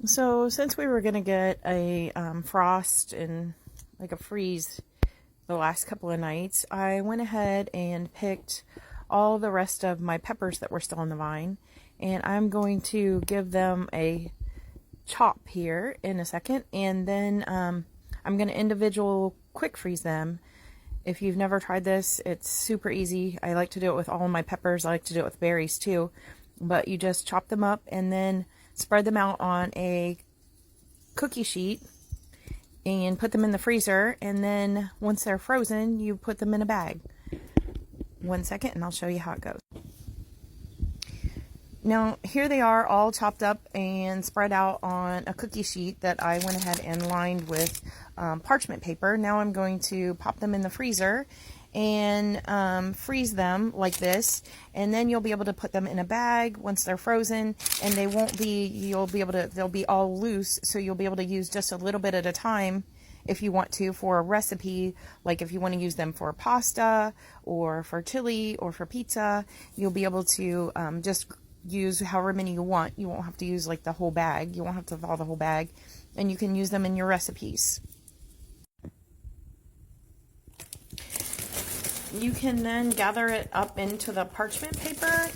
So since we were going to get a frost and like a freeze the last couple of nights, I went ahead and picked all the rest of my peppers that were still on the vine, and I'm going to give them a chop here in a second, and then I'm going to individual quick freeze them. If you've never tried this, it's super easy. I like to do it with all my peppers. I like to do it with berries too, but you just chop them up and then spread them out on a cookie sheet and put them in the freezer, and then once they're frozen, you put them in a bag. 1 second and I'll show you how it goes. Now here they are all chopped up and spread out on a cookie sheet that I went ahead and lined with parchment paper. Now I'm going to pop them in the freezer and freeze them like this, and then you'll be able to put them in a bag once they're frozen, and they won't be, they'll be all loose, so you'll be able to use just a little bit at a time if you want to for a recipe. Like if you want to use them for pasta or for chili or for pizza, you'll be able to just use however many you want. You won't have to use like the whole bag. You won't have to thaw the whole bag, and you can use them in your recipes. You can then gather it up into the parchment paper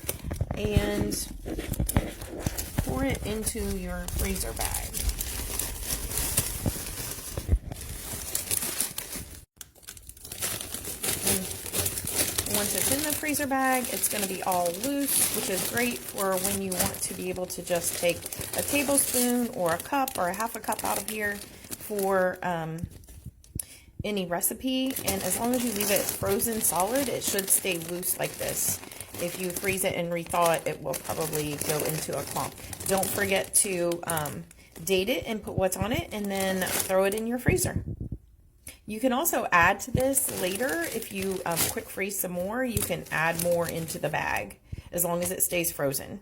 and pour it into your freezer bag. And once it's in the freezer bag, it's going to be all loose, which is great for when you want to be able to just take a tablespoon or a cup or a half a cup out of here for any recipe. And as long as you leave it frozen solid, it should stay loose like this. If you freeze it and rethaw it, it will probably go into a clump. Don't forget to date it and put what's on it, and then throw it in your freezer. You can also add to this later. If you quick freeze some more, you can add more into the bag as long as it stays frozen.